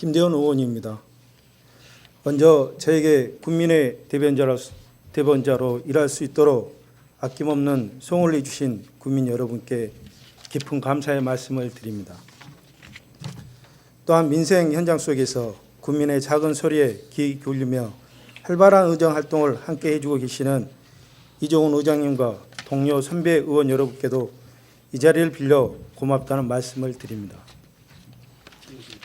김대원 의원입니다. 먼저 저에게 국민의 대변자로 일할 수 있도록 아낌없는 성원을 해주신 국민 여러분께 깊은 감사의 말씀을 드립니다. 또한 민생 현장 속에서 국민의 작은 소리에 귀 기울이며 활발한 의정 활동을 함께 해주고 계시는 이종훈 의장님과 동료 선배 의원 여러분께도 이 자리를 빌려 고맙다는 말씀을 드립니다.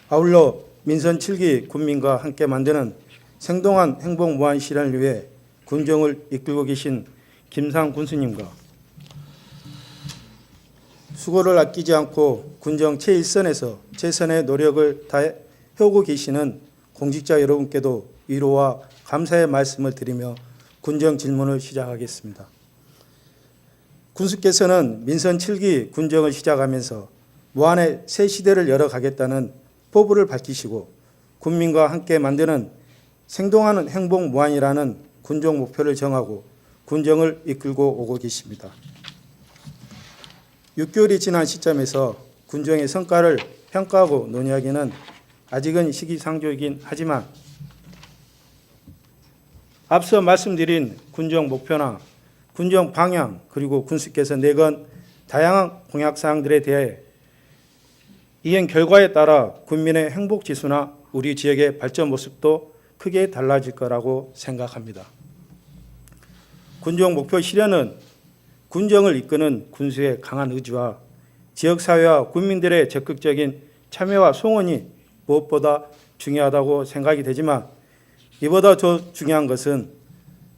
아울러 민선 7기 군민과 함께 만드는 생동한 행복 무한 실현을 위해 군정을 이끌고 계신 김상 군수님과 수고를 아끼지 않고 군정 최일선에서 최선의 노력을 다해오고 계시는 공직자 여러분께도 위로와 감사의 말씀을 드리며 군정 질문을 시작하겠습니다. 군수께서는 민선 7기 군정을 시작하면서 무한의 새 시대를 열어가겠다는 포부를 밝히시고 군민과 함께 만드는 생동하는 행복 무한이라는 군정 목표를 정하고 군정을 이끌고 오고 계십니다. 6개월이 지난 시점에서 군정의 성과를 평가하고 논의하기는 아직은 시기상조이긴 하지만 앞서 말씀드린 군정 목표나 군정 방향 그리고 군수께서 내건 다양한 공약사항들에 대해 이행 결과에 따라 국민의 행복지수나 우리 지역의 발전 모습도 크게 달라질 거라고 생각합니다. 군정 목표 실현은 군정을 이끄는 군수의 강한 의지와 지역사회와 국민들의 적극적인 참여와 송원이 무엇보다 중요하다고 생각이 되지만 이보다 더 중요한 것은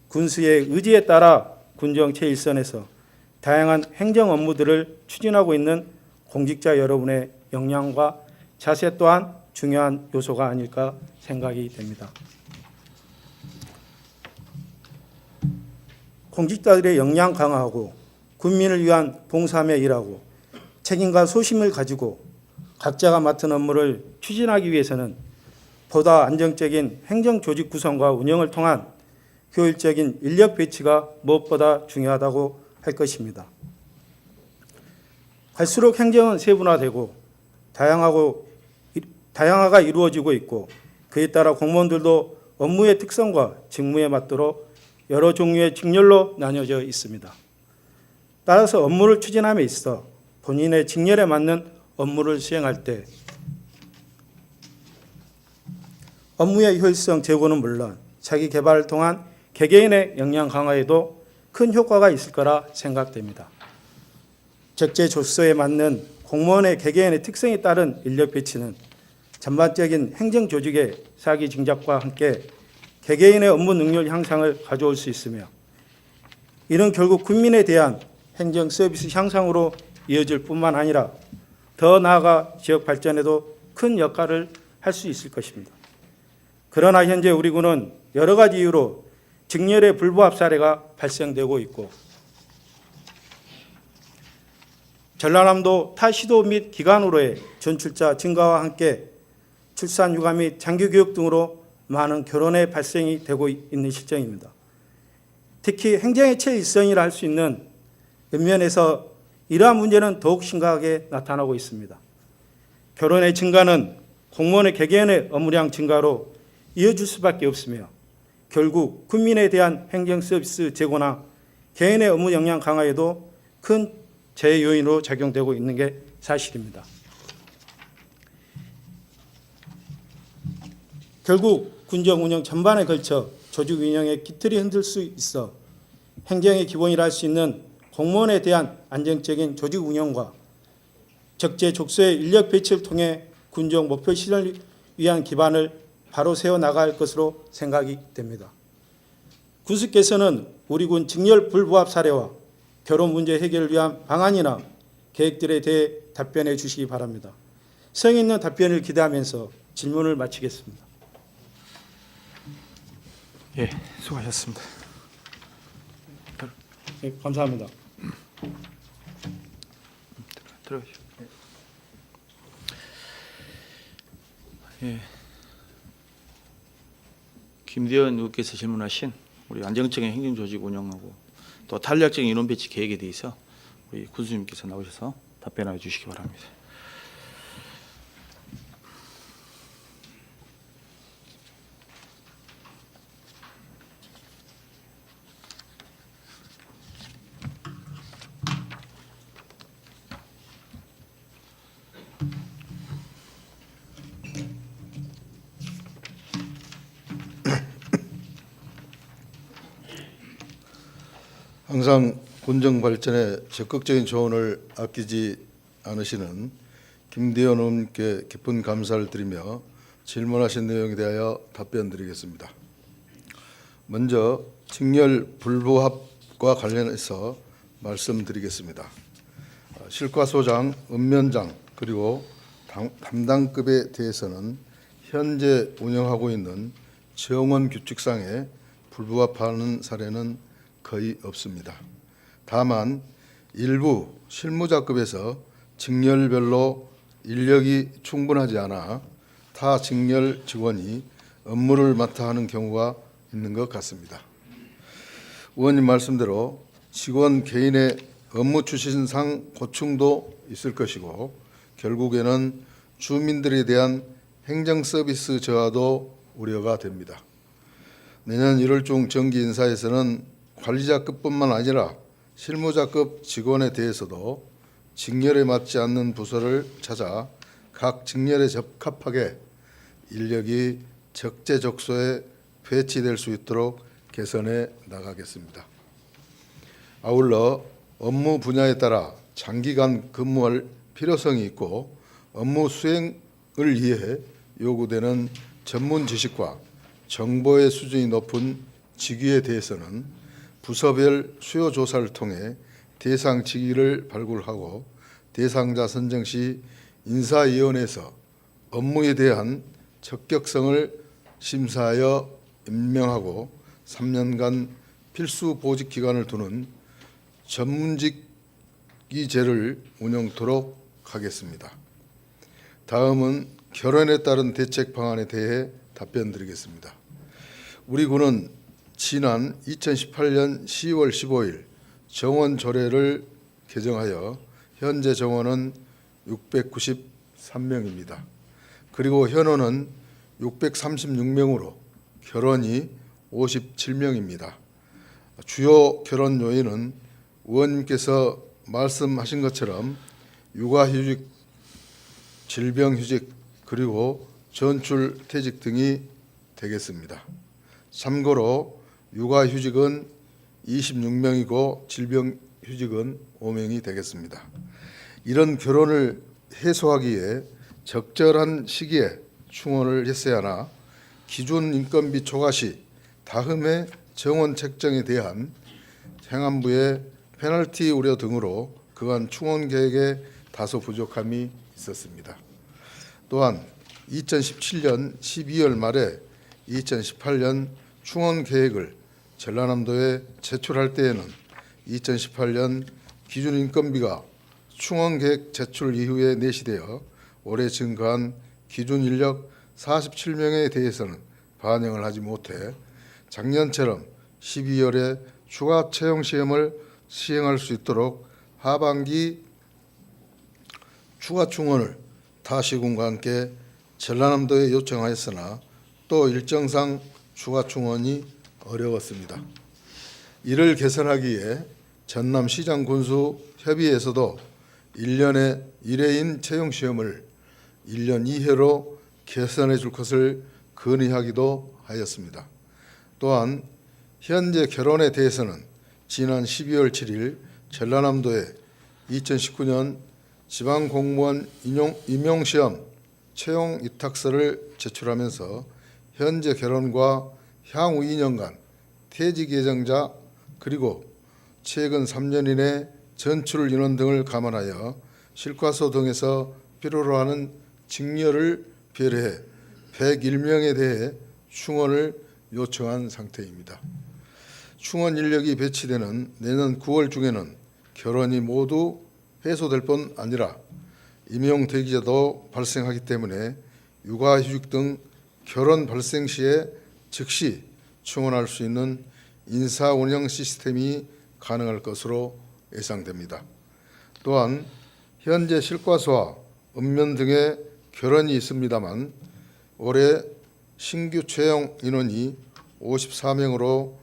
군수의 의지에 따라 군정 최일선에서 다양한 행정 업무들을 추진하고 있는 공직자 여러분의 역량과 자세 또한 중요한 요소가 아닐까 생각이 됩니다. 공직자들의 역량 강화하고 국민을 위한 봉사하며 일하고 책임과 소심을 가지고 각자가 맡은 업무를 추진하기 위해서는 보다 안정적인 행정 조직 구성과 운영을 통한 효율적인 인력 배치가 무엇보다 중요하다고 할 것입니다. 갈수록 행정은 세분화되고 다양화가 이루어지고 있고 그에 따라 공무원들도 업무의 특성과 직무에 맞도록 여러 종류의 직렬로 나뉘어져 있습니다. 따라서 업무를 추진함에 있어 본인의 직렬에 맞는 업무를 수행할 때 업무의 효율성 제고는 물론 자기 개발을 통한 개개인의 역량 강화에도 큰 효과가 있을 거라 생각됩니다. 적재적소에 맞는 공무원의 개개인의 특성에 따른 인력 배치는 전반적인 행정 조직의 사기 증작과 함께 개개인의 업무 능력 향상을 가져올 수 있으며 이는 결국 국민에 대한 행정 서비스 향상으로 이어질 뿐만 아니라 더 나아가 지역 발전에도 큰 역할을 할 수 있을 것입니다. 그러나 현재 우리 군은 여러 가지 이유로 직렬의 불부합 사례가 발생되고 있고 전라남도 타 시도 및 기관으로의 전출자 증가와 함께 출산 육아 및 장기 교육 등으로 많은 결혼의 발생이 되고 있는 실정입니다. 특히 행정의 최일선이라 할 수 있는 면에서 이러한 문제는 더욱 심각하게 나타나고 있습니다. 결혼의 증가는 공무원의 개개인의 업무량 증가로 이어질 수밖에 없으며 결국 국민에 대한 행정 서비스 제고나 개인의 업무 역량 강화에도 큰 제요인으로 작용되고 있는 게 사실입니다. 결국 군정 운영 전반에 걸쳐 조직 운영의 기틀이 흔들 수 있어 행정의 기본이라 할 수 있는 공무원에 대한 안정적인 조직 운영과 적재적소의 인력 배치를 통해 군정 목표 실현을 위한 기반을 바로 세워나갈 것으로 생각이 됩니다. 군수께서는 우리 군 직렬 불부합 사례와 결혼 문제 해결을 위한 방안이나 계획들에 대해 답변해 주시기 바랍니다. 성의 있는 답변을 기대하면서 질문을 마치겠습니다. 예, 수고하셨습니다. 네, 감사합니다. 들어가시죠. 예. 김대원 의원께서 질문하신 우리 안정적인 행정조직 운영하고 또 탄력적인 인원 배치 계획에 대해서 우리 군수님께서 나오셔서 답변해 주시기 바랍니다. 항상 군정 발전에 적극적인 조언을 아끼지 않으시는 김대현 의원님께 깊은 감사를 드리며 질문하신 내용에 대하여 답변드리겠습니다. 먼저 직렬 불부합과 관련해서 말씀드리겠습니다. 실과소장, 읍면장 그리고 담당급에 대해서는 현재 운영하고 있는 정원 규칙상에 불부합하는 사례는 거의 없습니다. 다만 일부 실무자급에서 직렬별로 인력이 충분하지 않아 타 직렬 직원이 업무를 맡아 하는 경우가 있는 것 같습니다. 의원님 말씀대로 직원 개인의 업무 추진상 고충도 있을 것이고 결국에는 주민들에 대한 행정 서비스 저하도 우려가 됩니다. 내년 1월 중 정기 인사에서는 관리자급뿐만 아니라 실무자급 직원에 대해서도 직렬에 맞지 않는 부서를 찾아 각 직렬에 적합하게 인력이 적재적소에 배치될 수 있도록 개선해 나가겠습니다. 아울러 업무 분야에 따라 장기간 근무할 필요성이 있고 업무 수행을 위해 요구되는 전문 지식과 정보의 수준이 높은 직위에 대해서는 부서별 수요 조사를 통해 대상 직위를 발굴하고 대상자 선정 시 인사위원회에서 업무에 대한 적격성을 심사하여 임명하고 3년간 필수 보직 기간을 두는 전문직위제를 운영토록 하겠습니다. 다음은 결혼에 따른 대책 방안에 대해 답변드리겠습니다. 우리 군은 지난 2018년 10월 15일 정원 조례를 개정하여 현재 정원은 693명입니다. 그리고 현원은 636명으로 결혼이 57명입니다. 주요 결혼 요인은 의원님께서 말씀하신 것처럼 육아휴직, 질병휴직 그리고 전출퇴직 등이 되겠습니다. 참고로 육아휴직은 26명이고 질병휴직은 5명이 되겠습니다. 이런 결혼을 해소하기에 적절한 시기에 충원을 했어야 하나 기준 인건비 초과 시 다음해 정원 책정에 대한 행안부의 페널티 우려 등으로 그간 충원 계획에 다소 부족함이 있었습니다. 또한 2017년 12월 말에 2018년 충원 계획을 전라남도에 제출할 때에는 2018년 기준 인건비가 충원 계획 제출 이후에 내시되어 올해 증가한 기준 인력 47명에 대해서는 반영을 하지 못해 작년처럼 12월에 추가 채용 시험을 시행할 수 있도록 하반기 추가 충원을 타 시군과 함께 전라남도에 요청하였으나 또 일정상 추가 충원이 어려웠습니다. 이를 개선하기 위해 전남시장 군수 협의회에서도 1년에 1회인 채용 시험을 1년 2회로 개선해 줄 것을 건의하기도 하였습니다. 또한 현재 결혼에 대해서는 지난 12월 7일 전라남도에 2019년 지방공무원 임용시험 채용 위탁서를 제출하면서 현재 결혼과 향후 2년간 퇴직 예정자 그리고 최근 3년 이내 전출 인원 등을 감안하여 실과소 등에서 필요로 하는 직렬을 배려해 101명에 대해 충원을 요청한 상태입니다. 충원 인력이 배치되는 내년 9월 중에는 결혼이 모두 해소될 뿐 아니라 임용 대기자도 발생하기 때문에 육아휴직 등 결혼 발생 시에 즉시 충원할 수 있는 인사 운영 시스템이 가능할 것으로 예상됩니다. 또한 현재 실과소와 읍면 등의 결혼이 있습니다만 올해 신규 채용 인원이 54명으로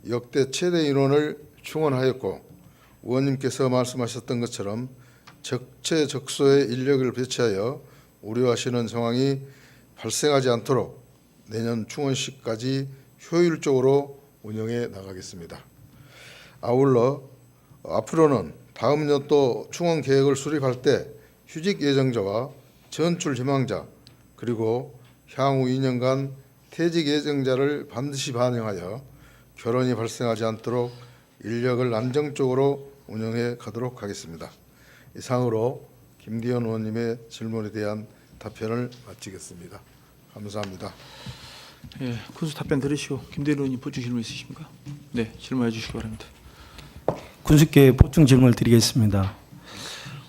역대 최대 인원을 충원하였고 의원님께서 말씀하셨던 것처럼 적재적소에 인력을 배치하여 우려하시는 상황이 발생하지 않도록 내년 충원 시까지 효율적으로 운영해 나가겠습니다. 아울러 앞으로는 다음 연도 충원 계획을 수립할 때 휴직 예정자와 전출 희망자 그리고 향후 2년간 퇴직 예정자를 반드시 반영하여 결혼이 발생하지 않도록 인력을 안정적으로 운영해 가도록 하겠습니다. 이상으로 김기현 의원님의 질문에 대한 답변을 마치겠습니다. 감사합니다. 예, 군수 답변 들으시고 김대일 의원님 보충 질문 있으십니까? 네, 질문해 주시기 바랍니다. 군수께 보충 질문을 드리겠습니다.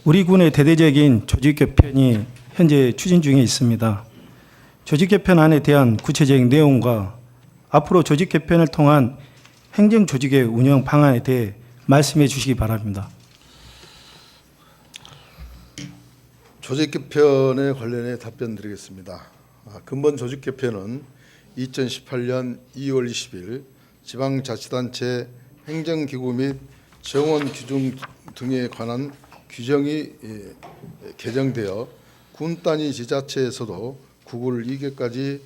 우리 군의 대대적인 조직 개편이 현재 추진 중에 있습니다. 조직 개편안에 대한 구체적인 내용과 앞으로 조직 개편을 통한 행정 조직의 운영 방안에 대해 말씀해 주시기 바랍니다. 조직 개편에 관련해 답변드리겠습니다. 근본 조직 개편은 2018년 2월 20일 지방자치단체 행정기구 및 정원 규정 등에 관한 규정이 개정되어 군 단위 지자체에서도 구글 2개까지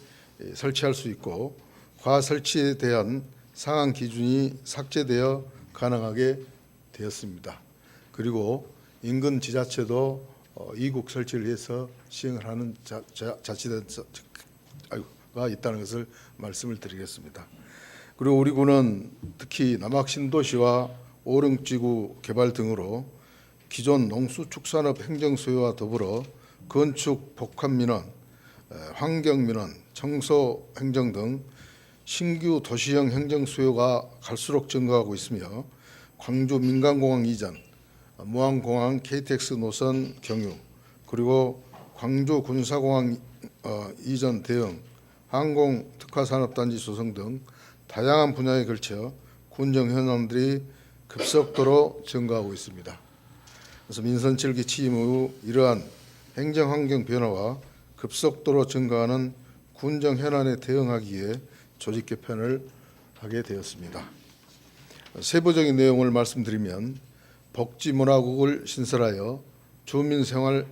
설치할 수 있고 과설치에 대한 상한 기준이 삭제되어 가능하게 되었습니다. 그리고 인근 지자체도 2국 설치를 해서 시행을 하는 자치단체가 있다는 것을 말씀을 드리겠습니다. 그리고 우리 군은 특히 남학 신도시와 오릉지구 개발 등으로 기존 농수축산업 행정 수요와 더불어 건축 복합민원, 환경민원, 청소 행정 등 신규 도시형 행정 수요가 갈수록 증가하고 있으며 광주 민간공항 이전, 무안공항 KTX 노선 경유, 그리고 광주 군사공항 이전 대응, 항공 특화산업단지 조성 등 다양한 분야에 걸쳐 군정 현안들이 급속도로 증가하고 있습니다. 그래서 민선 7기 취임 후 이러한 행정환경 변화와 급속도로 증가하는 군정 현안에 대응하기 위해 조직 개편을 하게 되었습니다. 세부적인 내용을 말씀드리면 복지문화국을 신설하여 주민생활과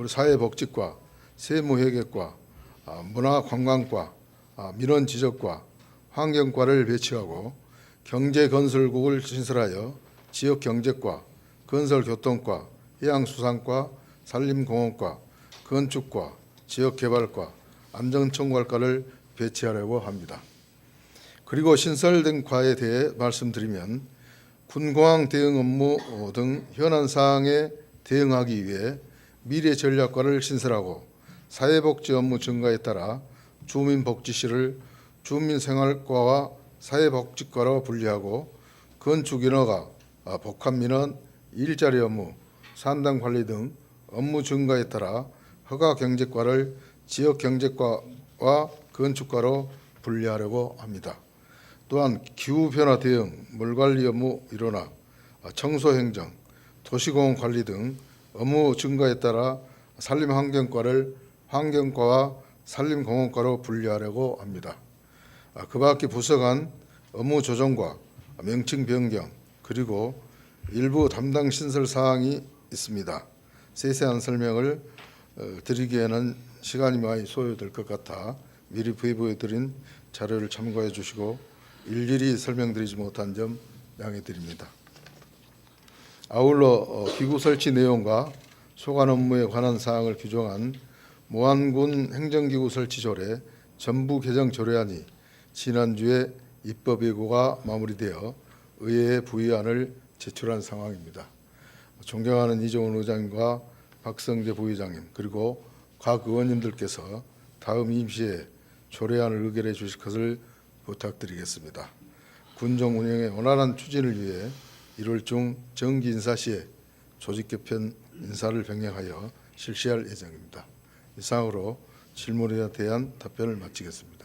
사회복지과, 세무회계과, 문화관광과, 민원지적과, 환경과를 배치하고 경제건설국을 신설하여 지역경제과, 건설교통과, 해양수산과, 산림공원과, 건축과, 지역개발과, 안전청구과를 배치하려고 합니다. 그리고 신설된 과에 대해 말씀드리면 군공항 대응 업무 등 현안 사항에 대응하기 위해 미래전략과를 신설하고 사회복지 업무 증가에 따라 주민복지실을 주민생활과와 사회복지과로 분리하고 건축인허가, 복합민원, 일자리 업무, 산당관리 등 업무 증가에 따라 허가경제과를 지역경제과와 건축과로 분리하려고 합니다. 또한 기후변화 대응, 물관리 업무 일원화, 청소행정, 도시공원관리 등 업무 증가에 따라 산림환경과를 환경과와 산림공원과로 분리하려고 합니다. 그 밖에 부서 간 업무 조정과 명칭 변경 그리고 일부 담당 신설 사항이 있습니다. 세세한 설명을 드리기에는 시간이 많이 소요될 것 같아 미리 부의부에 드린 자료를 참고해 주시고 일일이 설명드리지 못한 점 양해 드립니다. 아울러 기구 설치 내용과 소관 업무에 관한 사항을 규정한 무안군 행정기구 설치 조례 전부 개정 조례안이 지난주에 입법 예고가 마무리되어 의회에 부의안을 제출한 상황입니다. 존경하는 이종훈 의장님과 박성재 부의장님 그리고 각 의원님들께서 다음 임시에 조례안을 의결해 주실 것을 부탁드리겠습니다. 군정 운영의 원활한 추진을 위해 1월 중 정기 인사 시에 조직 개편 인사를 병행하여 실시할 예정입니다. 이상으로 질문에 대한 답변을 마치겠습니다.